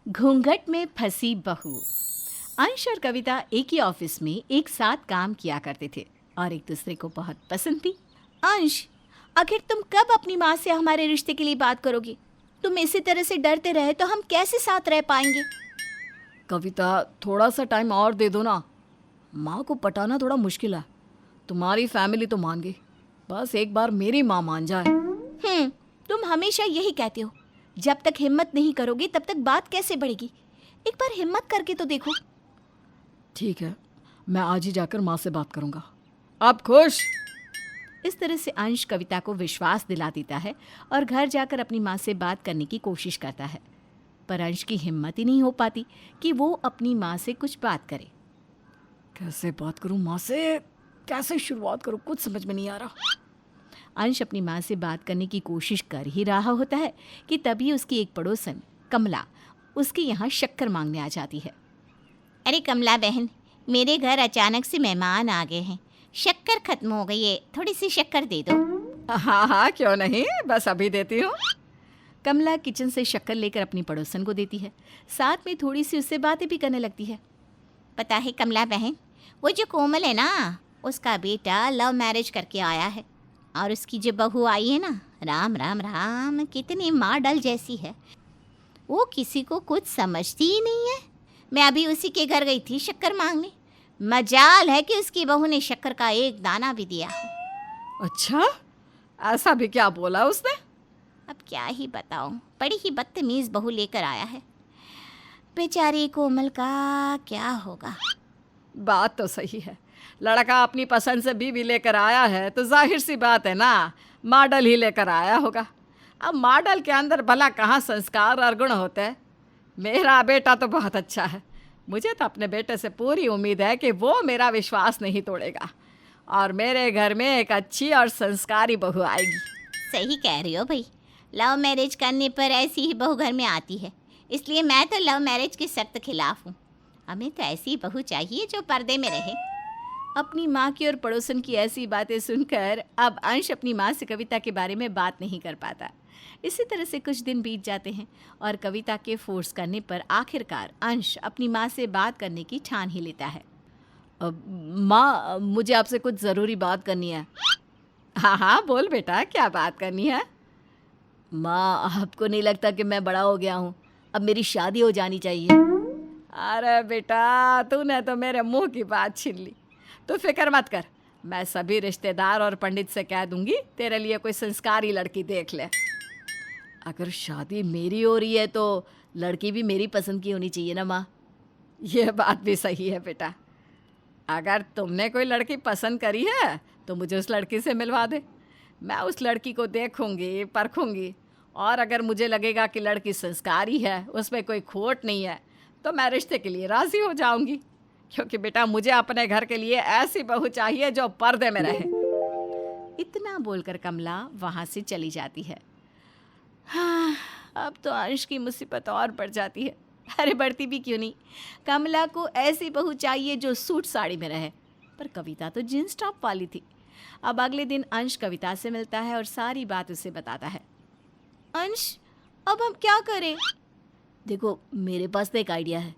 घूंघट में फंसी बहू। अंश और कविता एक ही ऑफिस में एक साथ काम किया करते थे और एक दूसरे को बहुत पसंद थी। अंश, आखिर तुम कब अपनी माँ से हमारे रिश्ते के लिए बात करोगी? तुम इसी तरह से डरते रहे तो हम कैसे साथ रह पाएंगे? कविता, थोड़ा सा टाइम और दे दो ना। माँ को पटाना थोड़ा मुश्किल है। तुम्हारी फैमिली तो मान गई, बस एक बार मेरी माँ मान जाए। तुम हमेशा यही कहते हो, जब तक हिम्मत नहीं करोगे तब तक बात कैसे बढ़ेगी? एक बार हिम्मत करके तो देखो। ठीक है, मैं आज ही जाकर माँ से बात करूँगा। आप खुश? इस तरह से अंश कविता को विश्वास दिला देता है और घर जाकर अपनी माँ से बात करने की कोशिश करता है, पर अंश की हिम्मत ही नहीं हो पाती कि वो अपनी माँ से कुछ बात करे। कैसे बात करूँ माँ से, कैसे शुरुआत करूँ, कुछ समझ में नहीं आ रहा। अंश अपनी माँ से बात करने की कोशिश कर ही रहा होता है कि तभी उसकी एक पड़ोसन कमला उसके यहाँ शक्कर मांगने आ जाती है। अरे कमला बहन, मेरे घर अचानक से मेहमान आ गए हैं, शक्कर खत्म हो गई है, थोड़ी सी शक्कर दे दो। हाँ हाँ, क्यों नहीं, बस अभी देती हूँ। कमला किचन से शक्कर लेकर अपनी पड़ोसन को देती है, साथ में थोड़ी सी उससे बातें भी करने लगती है। पता है कमला बहन, वो जो कोमल है ना, उसका बेटा लव मैरिज करके आया है और उसकी जो बहू आई है ना, राम राम राम, कितनी मॉडल जैसी है। वो किसी को कुछ समझती ही नहीं है। मैं अभी उसी के घर गई थी शक्कर मांगने। मजाल है कि उसकी बहू ने शक्कर का एक दाना भी दिया। अच्छा, ऐसा भी क्या बोला उसने? अब क्या ही बताऊं, बड़ी ही बदतमीज बहू लेकर आया है। बेचारी कोमल का क्या होगा। बात तो सही है, लड़का अपनी पसंद से बीवी लेकर आया है तो जाहिर सी बात है ना, मॉडल ही लेकर आया होगा। अब मॉडल के अंदर भला कहाँ संस्कार और गुण होते हैं। मेरा बेटा तो बहुत अच्छा है, मुझे तो अपने बेटे से पूरी उम्मीद है कि वो मेरा विश्वास नहीं तोड़ेगा और मेरे घर में एक अच्छी और संस्कारी बहू आएगी। सही कह रही हो भाई, लव मैरिज करने पर ऐसी ही बहू घर में आती है, इसलिए मैं तो लव मैरिज की सख्त खिलाफ हूँ। हमें तो ऐसी बहू चाहिए जो पर्दे में रहे। अपनी माँ की और पड़ोसन की ऐसी बातें सुनकर अब अंश अपनी माँ से कविता के बारे में बात नहीं कर पाता। इसी तरह से कुछ दिन बीत जाते हैं और कविता के फोर्स करने पर आखिरकार अंश अपनी माँ से बात करने की ठान ही लेता है। माँ, मुझे आपसे कुछ ज़रूरी बात करनी है। हाँ हाँ, बोल बेटा, क्या बात करनी है? माँ, आपको नहीं लगता कि मैं बड़ा हो गया हूँ, अब मेरी शादी हो जानी चाहिए? अरे बेटा, तूने तो मेरे मुंह की बात छीन ली। तो फिक्र मत कर, मैं सभी रिश्तेदार और पंडित से कह दूंगी तेरे लिए कोई संस्कारी लड़की देख ले। अगर शादी मेरी हो रही है तो लड़की भी मेरी पसंद की होनी चाहिए ना माँ? ये बात भी सही है बेटा। अगर तुमने कोई लड़की पसंद करी है तो मुझे उस लड़की से मिलवा दे। मैं उस लड़की को देखूंगी, परखूंगी और अगर मुझे लगेगा कि लड़की संस्कारी है, उसमें कोई खोट नहीं है, तो मैं रिश्ते के लिए राज़ी हो जाऊंगी। क्योंकि बेटा, मुझे अपने घर के लिए ऐसी बहू चाहिए जो पर्दे में रहे। इतना बोलकर कमला वहाँ से चली जाती है। हाँ, अब तो अंश की मुसीबत और बढ़ जाती है। अरे बढ़ती भी क्यों नहीं, कमला को ऐसी बहू चाहिए जो सूट साड़ी में रहे, पर कविता तो जींस टॉप वाली थी। अब अगले दिन अंश कविता से मिलता है और सारी बात उसे बताता है। अंश, अब हम क्या करें? देखो, मेरे पास तो एक आइडिया है।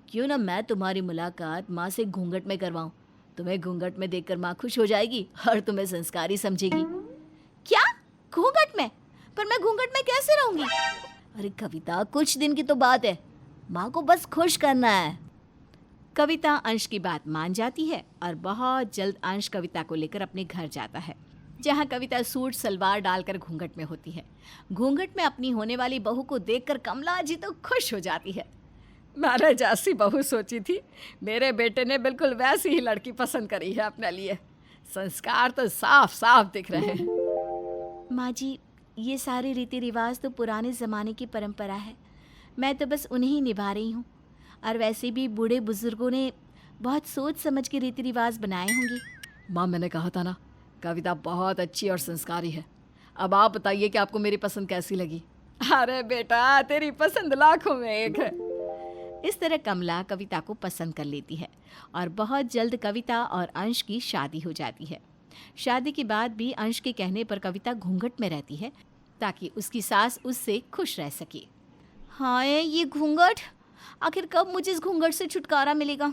क्यों ना मैं तुम्हारी मुलाकात माँ से घूंघट में करवाऊँ? तुम्हें घूंघट में देखकर माँ खुश हो जाएगी और तुम्हें संस्कारी समझेगी। क्या? घूंघट में? पर मैं घूंघट में कैसे रहूंगी? अरे कविता, कुछ दिन की तो बात है, माँ को बस खुश करना है। कविता अंश की बात मान जाती है और बहुत जल्द अंश कविता को लेकर अपने घर जाता है, जहाँ कविता सूट सलवार डालकर घूंघट में होती है। घूंघट में अपनी होने वाली बहू को देखकर कमला जी तो खुश हो जाती है। मैंने जैसी बहू सोची थी, मेरे बेटे ने बिल्कुल वैसी ही लड़की पसंद करी है अपने लिए। संस्कार तो साफ साफ दिख रहे हैं। माँ जी, ये सारे रीति रिवाज तो पुराने ज़माने की परंपरा है, मैं तो बस उन्हें ही निभा रही हूँ। और वैसे भी बूढ़े बुजुर्गों ने बहुत सोच समझ के रीति रिवाज बनाए होंगे। माँ, मैंने कहा था ना, कविता बहुत अच्छी और संस्कारी है। अब आप बताइए कि आपको मेरी पसंद कैसी लगी? अरे बेटा, तेरी पसंद लाखों में एक है। इस तरह कमला कविता को पसंद कर लेती है और बहुत जल्द कविता और अंश की शादी हो जाती है। शादी के बाद भी अंश के कहने पर कविता घूंघट में रहती है ताकि उसकी सास उससे खुश रह सके। हाय ये घूंघट, आखिर कब मुझे इस घूंघट से छुटकारा मिलेगा?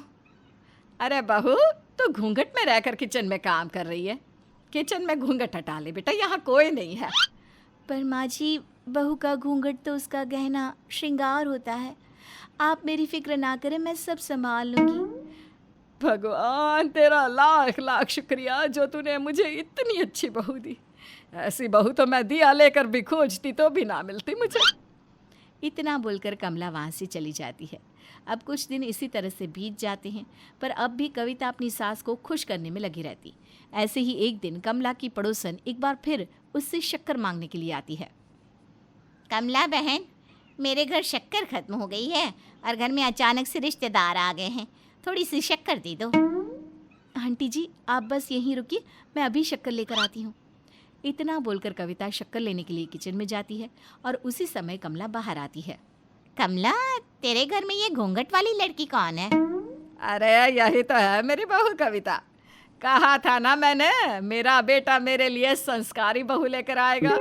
अरे बहू, तो घूंघट में रहकर किचन में काम कर रही है। किचन में घूंघट हटा ले बेटा, यहाँ कोई नहीं है। पर माँ जी, बहू का घूंघट तो उसका गहना श्रृंगार होता है। आप मेरी फिक्र ना करें, मैं सब संभाल लूँगी। भगवान तेरा लाख लाख शुक्रिया जो तूने मुझे इतनी अच्छी बहू दी। ऐसी बहू तो मैं दिया लेकर भी खोजती तो भी ना मिलती मुझे। इतना बोलकर कमला वहाँ से चली जाती है। अब कुछ दिन इसी तरह से बीत जाते हैं, पर अब भी कविता अपनी सास को खुश करने में लगी रहती। ऐसे ही एक दिन कमला की पड़ोसन एक बार फिर उससे शक्कर मांगने के लिए आती है। कमला बहन, मेरे घर शक्कर खत्म हो गई है और घर में अचानक से रिश्तेदार आ गए हैं, थोड़ी सी शक्कर दे दो। आंटी जी, आप बस यहीं रुकिए, मैं अभी शक्कर लेकर आती हूँ। इतना बोलकर कविता शक्कर लेने के लिए किचन में जाती है और उसी समय कमला बाहर आती है। कमला, तेरे घर में ये घूंघट वाली लड़की कौन है? अरे यही तो है मेरी बहू कविता। कहा था ना मैंने, मेरा बेटा मेरे लिए संस्कारी बहू लेकर आएगा।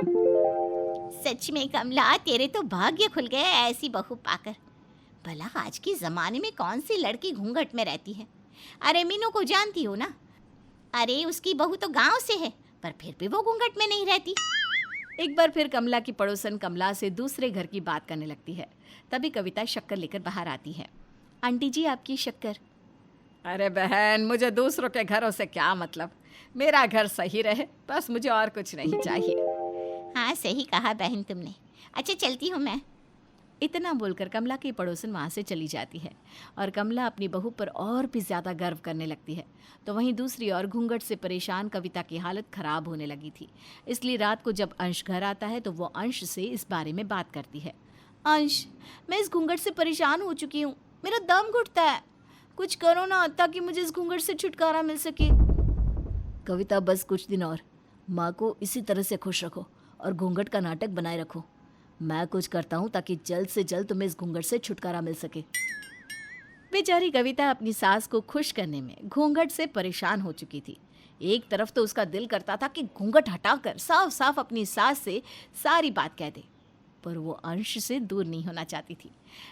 सच में कमला, तेरे तो भाग्य खुल गए ऐसी बहू पाकर। भला आज के ज़माने में कौन सी लड़की घूंघट में रहती है? अरे मीनू को जानती हो ना? अरे उसकी बहू तो गांव से है, पर फिर भी वो घूंघट में नहीं रहती। एक बार फिर कमला की पड़ोसन कमला से दूसरे घर की बात करने लगती है। तभी कविता शक्कर लेकर बाहर आती है। आंटी जी, आपकी शक्कर। अरे बहन, मुझे दूसरों के घरों से क्या मतलब, मेरा घर सही रहे बस, मुझे और कुछ नहीं चाहिए। हाँ, सही कहा बहन तुमने। अच्छा, चलती हूँ मैं। इतना बोलकर कमला की पड़ोसन वहाँ से चली जाती है और कमला अपनी बहू पर और भी ज़्यादा गर्व करने लगती है। तो वहीं दूसरी ओर घूंघट से परेशान कविता की हालत खराब होने लगी थी। इसलिए रात को जब अंश घर आता है तो वो अंश से इस बारे में बात करती है। अंश, मैं इस घूंघट से परेशान हो चुकी हूँ, मेरा दम घुटता है, कुछ करो ना ताकि मुझे इस घूंघट से छुटकारा मिल सके। कविता, बस कुछ दिन और माँ को इसी तरह से खुश रखो और घूंघट का नाटक बनाए रखो। मैं कुछ करता हूँ ताकि जल्द से जल्द तुम्हें इस घूंघट से छुटकारा मिल सके। बेचारी कविता अपनी सास को खुश करने में घूंघट से परेशान हो चुकी थी। एक तरफ तो उसका दिल करता था कि घूंघट हटाकर साफ साफ अपनी सास से सारी बात कह दे, पर वो अंश से दूर नहीं होना चाहती थी,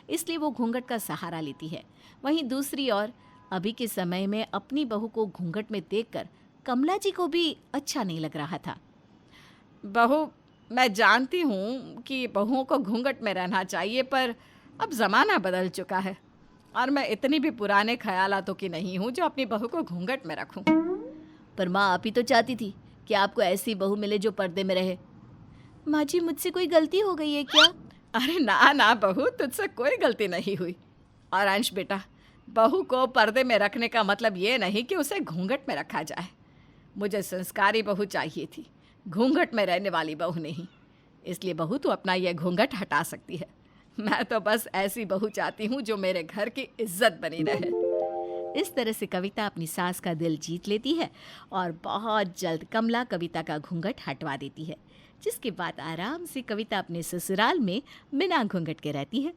इसलिए वो घूंघट का सहारा लेती है। वहीं दूसरी ओर अभी के समय में अपनी बहू को घूंघट में देखकर कमला जी को भी अच्छा नहीं लग रहा था। बहू, मैं जानती हूँ कि बहुओं को घूंघट में रहना चाहिए, पर अब ज़माना बदल चुका है और मैं इतनी भी पुराने ख्यालातों की नहीं हूँ जो अपनी बहू को घूंघट में रखूँ। पर माँ, आप ही तो चाहती थी कि आपको ऐसी बहू मिले जो पर्दे में रहे। माँ जी, मुझसे कोई गलती हो गई है क्या? अरे ना ना बहू, तुझसे कोई गलती नहीं हुई। और अंश बेटा, बहू को पर्दे में रखने का मतलब ये नहीं कि उसे घूंघट में रखा जाए। मुझे संस्कारी बहू चाहिए थी, घूंघट में रहने वाली बहू नहीं। इसलिए बहू, तू अपना ये घूंघट हटा सकती है। मैं तो बस ऐसी बहू चाहती हूँ जो मेरे घर की इज्जत बनी रहे। इस तरह से कविता अपनी सास का दिल जीत लेती है और बहुत जल्द कमला कविता का घूंघट हटवा देती है, जिसके बाद आराम से कविता अपने ससुराल में बिना घूंघट के रहती है।